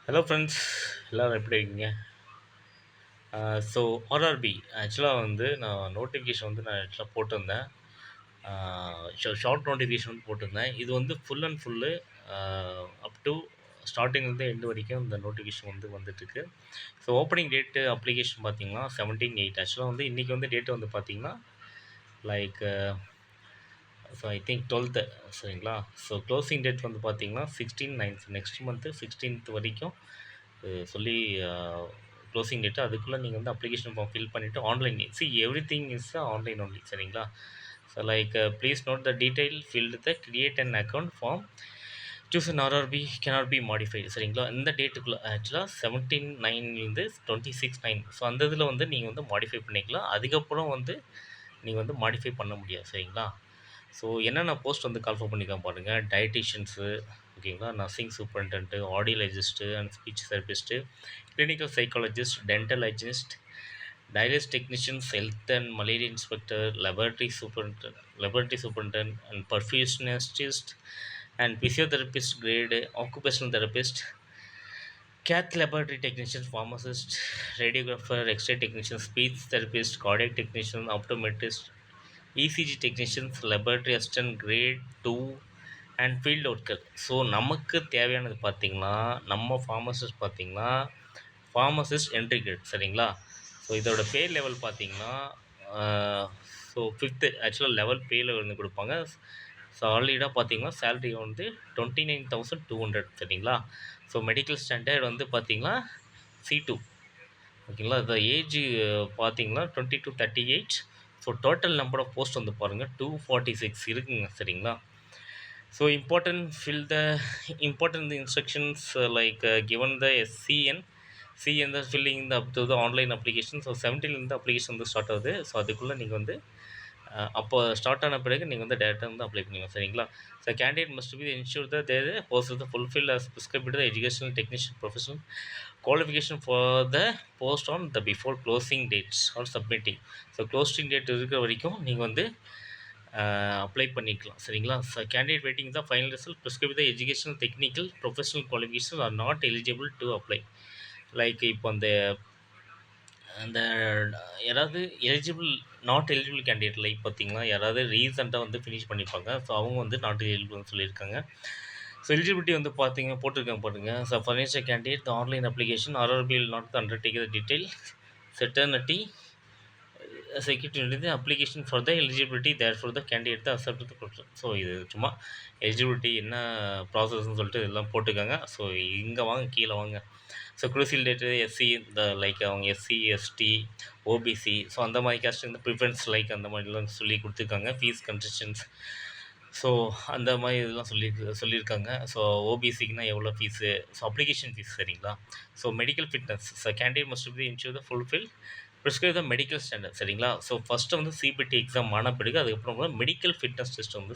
Hello friends, எல்லோரும் எப்படி இருக்கீங்க? ஸோ ஆர்ஆர்பி ஆக்சுவலாக வந்து நான் நோட்டிஃபிகேஷன் வந்து நான் ஆக்சுவலாக போட்டிருந்தேன். ஷார்ட் நோட்டிஃபிகேஷன் வந்து போட்டிருந்தேன். இது வந்து full and full up to ஸ்டார்டிங்லேருந்து எண்டு வரைக்கும் இந்த நோட்டிஃபிகேஷன் வந்து வந்துட்டுருக்கு. ஸோ ஓப்பனிங் டேட்டு அப்ளிகேஷன் பார்த்தீங்கன்னா 17/8. ஆக்சுவலாக வந்து இன்றைக்கி வந்து டேட்டு வந்து பார்த்தீங்கன்னா like so I think 12th சரிங்களா. ஸோ க்ளோசிங் டேட் வந்து பார்த்தீங்கன்னா 16/9 நெக்ஸ்ட் மந்த்து 16th வரைக்கும் சொல்லி க்ளோசிங் டேட்டு. அதுக்குள்ளே நீங்கள் வந்து அப்ளிகேஷன் ஃபார்ம் ஃபில் பண்ணிவிட்டு online everything is online only சரிங்களா. So like please note the detail filled the create and account form choose an RRB cannot be modified சரிங்களா. இந்த டேட்டுக்குள்ளே ஆக்சுவலாக 17/9லேருந்து 26/9 ஸோ அந்த இதில் வந்து நீங்கள் வந்து மாடிஃபை பண்ணிக்கலாம். அதுக்கப்புறம் வந்து நீங்கள் வந்து மாடிஃபை பண்ண முடியாது சரிங்களா. ஸோ என்னென்ன போஸ்ட் வந்து கால்ஃபர் பண்ணியிருக்காங்க பாருங்கள். டயட்டீஷியன்ஸு ஓகேங்களா, nursing superintendent, audiologist and speech therapist, clinical psychologist, dental hygienist, dialysis technicians, health and malaria inspector, laboratory superintendent and perfusionist and physiotherapist grade, occupational therapist, cath laboratory technician, pharmacist, radiographer, X-ray technician, speech therapist, cardiac technician, optometrist, ECG technicians, laboratory assistant grade 2 and field worker. So நமக்கு தேவையானது பார்த்திங்கன்னா நம்ம pharmacist பார்த்திங்கன்னா pharmacist entry great சரிங்களா. So இதோட பே level பார்த்திங்கன்னா so 5th ஆக்சுவலாக level பே level வந்து கொடுப்பாங்க. சாலிடாக பார்த்திங்கன்னா சேலரி வந்து 29,200 சரிங்களா. ஸோ மெடிக்கல் ஸ்டாண்டர்ட் வந்து பார்த்திங்கன்னா C2 ஓகேங்களா. இந்த ஏஜ் பார்த்திங்கன்னா 20 to 38. So total number of post வந்து பாருங்கள் 246 இருக்குங்க சரிங்களா. So important instructions like given the SCN the filling the up to the online application. So 17லேருந்து அப்ளிகேஷன் வந்து ஸ்டார்ட் ஆகுது. ஸோ அதுக்குள்ளே நீங்கள் வந்து அப்போ ஸ்டார்ட் ஆன பிறகு நீங்கள் வந்து டேரெக்டாக வந்து அப்ளை பண்ணுங்கள் சரிங்களா. So candidate must be ensure the their post the fulfil as prescribed the educational technician professional qualification for the post on the before closing dates or submitting. So closing date இருக்கிற வரைக்கும் நீங்கள் வந்து apply பண்ணிக்கலாம் சரிங்களா. Candidate waiting the final result prescribe the educational technical professional qualification are not eligible to apply. Like இப்போ அந்த அந்த யாராவது நாட் எலிஜிபிள் கேண்டிடேட் லைக் பார்த்தீங்கன்னா யாராவது ரீசெண்டாக வந்து ஃபினிஷ் பண்ணியிருப்பாங்க. ஸோ அவங்க வந்து நாட் எலிஜிபிள்னு சொல்லியிருக்காங்க. ஸோ எலிஜிபிலிட்டி வந்து போட்டிருக்காங்க பாருங்கள். So furniture candidate the online application RRB will not undertake the detail செட்டர்னிட்டி security application for the eligibility there for the candidate the accept the process. So இது சும்மா எலிஜிபிலிட்டி என்ன ப்ராசஸ்ன்னு சொல்லிட்டு இதெல்லாம் போட்டுக்காங்க. ஸோ இங்கே வாங்க, கீழே வாங்க. ஸோ குரூசியல் டேட்டு எஸ்சி இந்த லைக் அவங்க எஸ்சி எஸ்டி ஓபிசி ஸோ அந்த மாதிரி கேஸ்ட் இந்த ப்ரிஃபரன்ஸ் லைக் அந்த மாதிரிலாம் சொல்லி கொடுத்துருக்காங்க. ஃபீஸ் கன்செஷன்ஸ் ஸோ அந்த மாதிரி இதெல்லாம் சொல்லியிருக்காங்க. ஸோ ஓபிசிக்குனா எவ்வளோ ஃபீஸு, ஸோ அப்ளிகேஷன் ஃபீஸ் சரிங்களா. So medical fitness candidate must B insure the fulfil prescribe the medical standard சரிங்களா. ஸோ ஃபஸ்ட்டு வந்து சிபிடி எக்ஸாம் ஆன பிறகு அதுக்கப்புறம் வந்து மெடிக்கல் ஃபிட்னஸ் டெஸ்ட் வந்து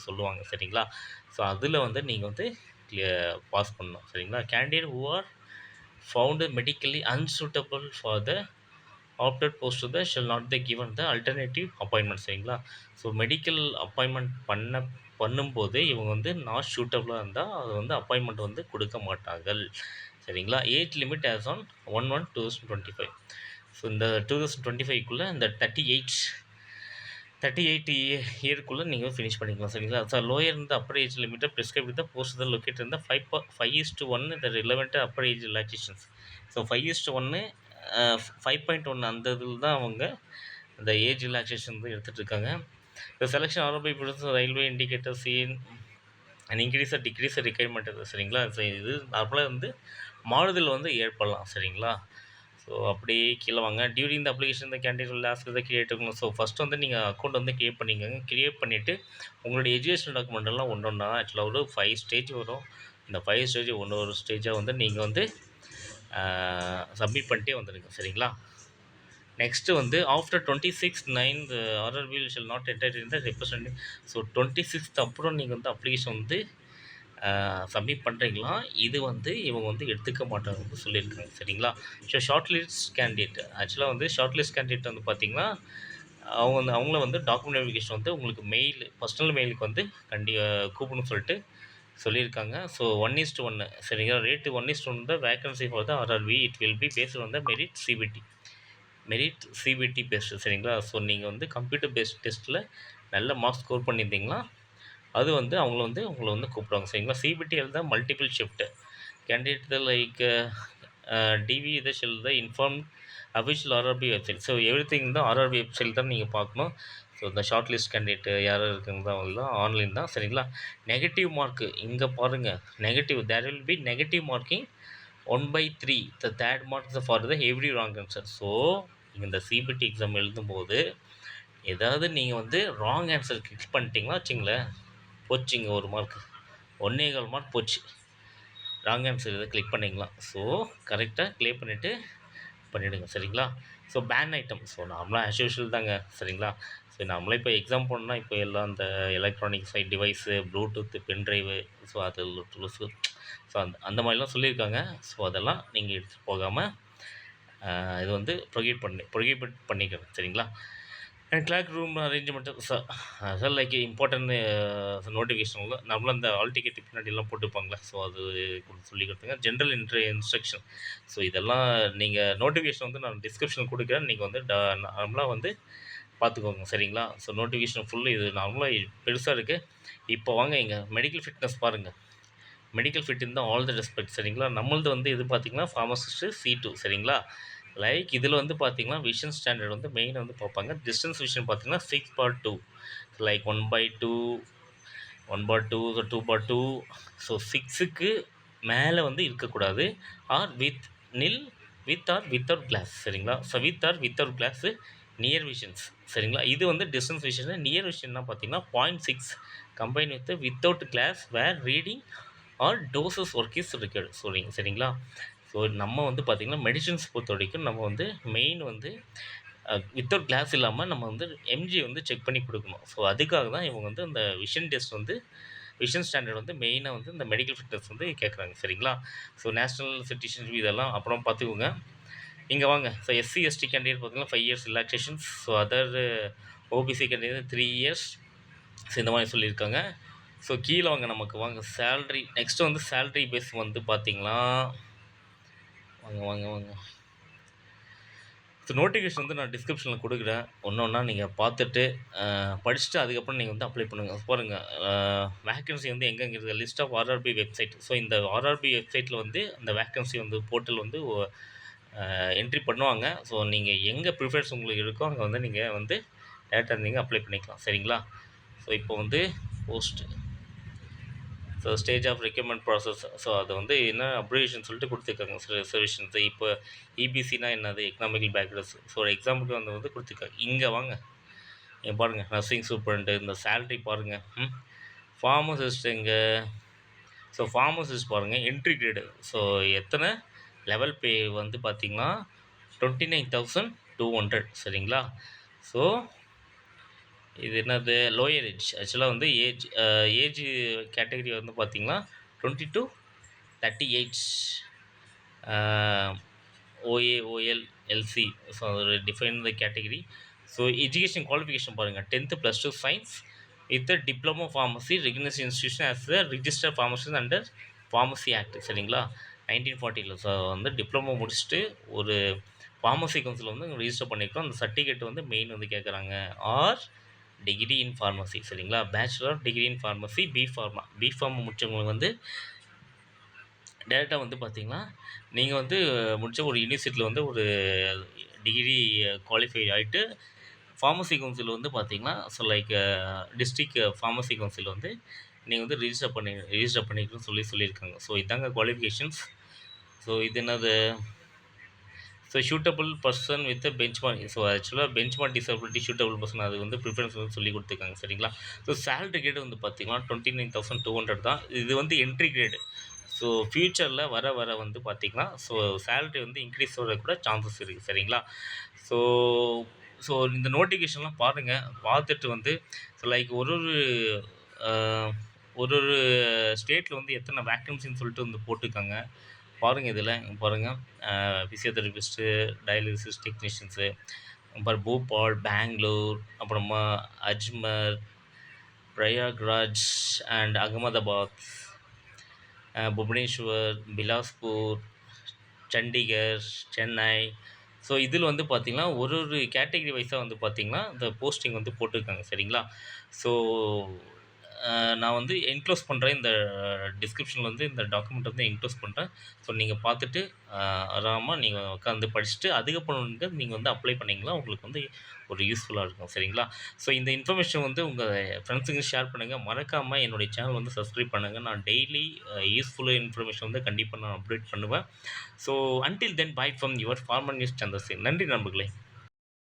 சொல்லுவாங்க சரிங்களா. ஸோ அதில் வந்து நீங்கள் வந்து பாஸ் பண்ணணும் சரிங்களா. Candidate who are found medically unsuitable for the opted post the shall not the given the alternative appointment சரிங்களா. ஸோ மெடிக்கல் அப்பாயின்மெண்ட் பண்ணும்போது இவங்க வந்து நாட் சூட்டபுளாக இருந்தால் அது வந்து அப்பாயின்மெண்ட் வந்து கொடுக்க மாட்டார்கள் சரிங்களா. Age limit as on 1/1/2025. So இந்த 2025க்குள்ளே இந்த 38 இயருக்குள்ளே நீங்கள் ஃபினிஷ் பண்ணிக்கலாம் சரிங்களா. ஸோ லோயர் இந்த அப்பர் ஏஜ் லிமிட்டை prescribe the post the locate இந்த 5:1 இந்த relevant upper age relaxations. So 5:1 5.1 அந்த இதில் தான் அவங்க இந்த ஏஜ் ரிலாக்ஸேஷன் வந்து எடுத்துகிட்டு இருக்காங்க. இந்த செலெக்ஷன் ஆர்பை railway indicator seen and increase decrease requirement சரிங்களா. ஸோ இது நார்மலாக வந்து மாறுதல் வந்து ஏற்படலாம் சரிங்களா. ஸோ அப்படியே கீழே வாங்க. டியூரிங் த அப்ளிகேஷன் இந்த கேண்டிடேட் உள்ள ஆஸ்க் த கிரியேட் இருக்கணும். ஸோ ஃபஸ்ட்டு வந்து நீங்கள் அக்கௌண்ட் வந்து கிரியேட் பண்ணிக்கோங்க. கிரியேட் பண்ணிவிட்டு உங்களுடைய எஜுகேஷன் டாக்குமெண்ட் எல்லாம் ஒன்றா ஆக்சுவலாக ஒரு 5 ஸ்டேஜ் வரும். இந்த 5 ஸ்டேஜ் ஒரு ஸ்டேஜாக வந்து நீங்கள் வந்து சப்மிட் பண்ணிட்டே வந்துடுங்க சரிங்களா. நெக்ஸ்ட்டு வந்து after 26/9 RRB shall not enter in the representative. So 26th அப்புறம் நீங்கள் வந்து அப்ளிகேஷன் வந்து சப்மிட் பண்ணுறீங்களா, இது வந்து இவங்க வந்து எடுத்துக்க மாட்டாங்கன்னு சொல்லியிருக்காங்க சரிங்களா. ஸோ ஷார்ட் லிஸ்ட் கேண்டிடேட் ஆக்சுவலாக வந்து ஷார்ட் லிஸ்ட் கேண்டிடேட் வந்து பார்த்திங்கன்னா அவங்கள வந்து டாக்குமெண்ட் வெரிஃபிகேஷன் வந்து உங்களுக்கு மெயில் பர்சனல் மெயிலுக்கு வந்து கூப்பிடணும்னு சொல்லிட்டு சொல்லியிருக்காங்க. ஸோ 1:1 சரிங்களா? ரேட்டு 1:1 தான் vacancy for the RRB. It will be based on the merit CBT. Merit CBT based சரிங்களா? ஸோ நீங்கள் வந்து கம்ப்யூட்டர் பேஸ்ட் டெஸ்ட்டில் நல்ல மார்க்ஸ் ஸ்கோர் பண்ணியிருந்தீங்கன்னா, அது வந்து அவங்கள வந்து உங்கள வந்து கூப்பிடுவாங்க சரிங்களா? சிபிடி எழுத multiple shift candidate like TV இதை shall the inform official RRB website. So everything தான் ஆர்ஆர்பி வெப்சைட் தான் நீங்கள் பார்க்கணும். ஸோ இந்த ஷார்ட் லிஸ்ட் கேண்டிடேட் யார் இருக்குங்க அவங்களாம் ஆன்லைன் தான் சரிங்களா? நெகட்டிவ் மார்க்கு இங்கே பாருங்கள். Negative there will be negative marking 1/3 the third marks for the every wrong answer. So இந்த சிபிடி எக்ஸாம் எழுதும்போது ஏதாவது நீங்கள் வந்து ராங் ஆன்சர் கிளிக் பண்ணிட்டீங்கன்னா வச்சுங்களேன், போச்சுங்க ஒரு மார்க், 1.25 மார்க் போச்சு. ராங் ஆன்சர் இதை கிளிக் பண்ணிக்கலாம். ஸோ கரெக்டாக க்ளியர் பண்ணிவிட்டு பண்ணிவிடுங்க சரிங்களா? ஸோ பேன் ஐட்டம் ஸோ நார்மலாக ஆஸ் யூஷுவல் தாங்க சரிங்களா? ஸோ நம்மளே இப்போ எக்ஸாம் போனோம்னா இப்போ எல்லாம் அந்த electronic side device, bluetooth, pen drive, so அது ஸோ ஸோ அந்த மாதிரிலாம் சொல்லியிருக்காங்க. ஸோ அதெல்லாம் நீங்கள் எடுத்துகிட்டு போகாமல் இது வந்து ப்ரொஹிபிட் பண்ணிக்கணும் சரிங்களா? And clock room arrangement sir like important நோட்டிஃபிகேஷனில் நம்மளும் அந்த ஆல் டிக்கெட் பின்னாடிலாம் போட்டுப்பாங்களே, ஸோ அது சொல்லி கொடுத்துங்க. ஜென்ரல் இன்ஸ்ட்ரக்ஷன் ஸோ இதெல்லாம் நீங்கள் நோட்டிஃபிகேஷன் வந்து நான் டிஸ்கிரிப்ஷன் கொடுக்குறேன். நீங்கள் வந்து நார்மலாக வந்து பார்த்துக்கோங்க சரிங்களா? ஸோ நோட்டிஃபிகேஷன் ஃபுல்லு இது நார்மலாக பெருசாக இருக்குது. இப்போ வாங்க இங்கே மெடிக்கல் ஃபிட்னஸ் பாருங்கள். Medical fit in the all the respect சரிங்களா? நம்மளது வந்து இது பார்த்திங்கன்னா ஃபார்மசிஸ்ட்டு C2 சரிங்களா? லைக் இதில் வந்து பார்த்திங்கன்னா விஷன் ஸ்டாண்டர்ட் வந்து மெயின் வந்து பார்ப்பாங்க. டிஸ்டன்ஸ் விஷன் பார்த்திங்கன்னா 6/2 லைக் 1/2 1/2 2/2. ஸோ 6க்கு மேலே வந்து இருக்கக்கூடாது. Or with or without glass சரிங்களா? So with or without glass near visions சரிங்களா? இது வந்து டிஸ்டன்ஸ் விஷன். நியர் விஷன்னா பார்த்திங்கன்னா 0.6 combine without glass where reading or doses work is required சரிங்களா? ஸோ நம்ம வந்து பார்த்திங்கன்னா மெடிசின்ஸ் பொறுத்த வரைக்கும் நம்ம வந்து மெயின் வந்து வித்தவுட் கிளாஸ் இல்லாமல் நம்ம வந்து எம்ஜி வந்து செக் பண்ணி கொடுக்கணும். ஸோ அதுக்காக தான் இவங்க வந்து இந்த விஷன் டெஸ்ட் வந்து விஷன் ஸ்டாண்டர்ட் வந்து மெயினாக வந்து இந்த மெடிக்கல் ஃபிட்னஸ் வந்து கேட்குறாங்க சரிங்களா? ஸோ நேஷ்னல் சிட்டிசன்ஷிப் இதெல்லாம் அப்புறம் பார்த்துக்கோங்க. இங்கே வாங்க. ஸோ எஸ்சி எஸ்டி கேண்டிடேட் பார்த்திங்கன்னா 5 years relaxations. So other OBC candidate 3 years. So இந்த மாதிரி சொல்லியிருக்காங்க. ஸோ கீழே வாங்க நமக்கு வாங்க சேல்ரி நெக்ஸ்ட்டு வந்து சேல்ரி பேஸ் வந்து பார்த்திங்கன்னா வாங்க வாங்க வாங்க ஸோ நோட்டிஃபிகேஷன் வந்து நான் டிஸ்கிரிப்ஷனில் கொடுக்குறேன். ஒன்று ஒன்றா நீங்கள் பார்த்துட்டு படிச்சுட்டு அதுக்கப்புறம் நீங்கள் வந்து அப்ளை பண்ணுங்கள். பாருங்கள் வேக்கன்சி வந்து எங்கேங்கிறது list of RRB website. So இந்த ஆர்ஆர்பி வெப்சைட்டில் வந்து அந்த வேக்கன்சி வந்து போர்ட்டல் வந்து என்ட்ரி பண்ணுவாங்க. ஸோ நீங்கள் எங்கே ப்ரிஃபரன்ஸ் உங்களுக்கு இருக்கோ அங்கே வந்து நீங்கள் வந்து டேரெக்டாக நீங்கள் அப்ளை பண்ணிக்கலாம் சரிங்களா? ஸோ இப்போ வந்து post so stage of requirement process. So அது வந்து என்ன அப்ரிவேஷன் சொல்லிட்டு கொடுத்துருக்காங்க ரிசர்வேஷன்ஸ். இப்போ இபிசினா என்னது எக்கனாமிக்கல் பேக்ரவுண்ட்ஸ். ஸோ ஒரு எக்ஸாம்பிளுக்கு வந்து கொடுத்துருக்காங்க. இங்கே வாங்க இங்கே பாருங்கள் நர்சிங் சூப்பரண்ட்டு இந்த சேல்ரி பாருங்கள். ஃபார்மசிஸ்ட் இங்கே. ஸோ ஃபார்மசிஸ்ட் பாருங்கள் என்ட்ரி கிரேடு. ஸோ எத்தனை லெவல் பே வந்து பார்த்திங்கன்னா 29,200 சரிங்களா? ஸோ இது என்னது லோயர் ஏஜ் ஆக்சுவலாக வந்து ஏஜ் கேட்டகரி வந்து பார்த்திங்கன்னா 20 to 38 OAOL LC. ஸோ ஒரு define the category. So education qualification பாருங்கள் 10th +2 science with diploma pharmacy recognised institution as the register pharmacy under pharmacy act சரிங்களா? 1940. ஸோ வந்து டிப்ளமோ முடிச்சுட்டு ஒரு ஃபார்மசி கவுன்சில் வந்து ரிஜிஸ்டர் பண்ணியிருக்கோம். அந்த சர்டிஃபிகேட் வந்து மெயின் வந்து கேட்குறாங்க. ஆர் டிகிரி இன் ஃபார்மசி சரிங்களா? பேச்சுலர் டிகிரி இன் ஃபார்மசி பிஃபார்மா முடித்தவங்களுக்கு வந்து டேரெக்டாக வந்து பார்த்திங்கன்னா நீங்கள் வந்து முடித்த ஒரு யூனிவர்சிட்டியில் வந்து ஒரு டிகிரி குவாலிஃபை ஆகிட்டு ஃபார்மசி கவுன்சில் வந்து பார்த்திங்கன்னா so like district pharmacy council வந்து நீங்கள் வந்து ரிஜிஸ்டர் பண்ணிக்கணும்னு சொல்லியிருக்காங்க. ஸோ இதாங்க குவாலிஃபிகேஷன்ஸ். ஸோ இது என்னது so suitable person with benchmark. So ஆக்சுவலாக பெஞ்ச்மார்க் டிசபிலிட்டி ஷூட்டபிள் பர்சன் அது வந்து ப்ரிஃபரன்ஸ் வந்து சொல்லி கொடுத்துருக்காங்க சரிங்களா? ஸோ சேலரி கிரேடு வந்து பார்த்திங்கன்னா 29,200 தான். இது வந்து என்ட்ரி கிரேடு. ஸோ ஃப்யூச்சரில் வர வந்து பார்த்திங்கன்னா ஸோ சேலரி வந்து இன்க்ரீஸ் ஆக கூட சான்சஸ் இருக்குது சரிங்களா? ஸோ ஸோ இந்த நோட்டிஃபிகேஷன்லாம் பாருங்கள். பார்த்துட்டு வந்து ஸோ லைக் ஒரு ஒரு ஸ்டேட்டில் வந்து எத்தனை வேக்கன்சின்னு சொல்லிட்டு வந்து போட்டிருக்காங்க பாருங்கள். இதில் பாருங்கள் ஃபிசியோதெரபிஸ்ட்டு, டயாலிசிஸ் டெக்னீஷியன்ஸு, அப்புறம் போபால், பெங்களூர், அப்புறமா அஜ்மர், பிரயாக்ராஜ் அண்ட் அகமதாபாத், புவனேஸ்வர், பிலாஸ்பூர், சண்டிகர், சென்னை. ஸோ இதில் வந்து பார்த்தீங்கன்னா, ஒரு ஒரு கேட்டகரி வைஸா வந்து பார்த்தீங்கன்னா, இந்த போஸ்டிங் வந்து போட்டிருக்காங்க சரிங்களா? ஸோ நான் வந்து என்க்ளோஸ் பண்றேன். இந்த டிஸ்கிரிப்ஷன்ல வந்து இந்த டாக்குமெண்ட் வந்து என்க்ளோஸ் பண்றேன். ஸோ நீங்க பார்த்துட்டு ஆராமமா நீங்க உட்காந்து படிச்சுட்டு, அதுக்கப்புறம் வந்து நீங்க வந்து அப்ளை பண்ணீங்கன்னா, உங்களுக்கு வந்து ஒரு யூஸ்ஃபுல்லா இருக்கும் சரிங்களா? ஸோ இந்த இன்ஃபர்மேஷன் வந்து உங்க ஃப்ரெண்ட்ஸுக்கு ஷேர் பண்ணுங்க. மறக்காம என்னுடைய சேனல் வந்து சப்ஸ்கிரைப் பண்ணுங்க. நான் டெய்லி யூஸ்ஃபுல் இன்ஃபர்மேஷன் வந்து கண்டிப்பா நான் அப்டேட் பண்ணுவேன். So until then bye from your former news Chandrasekhar. நன்றி நண்பர்களே.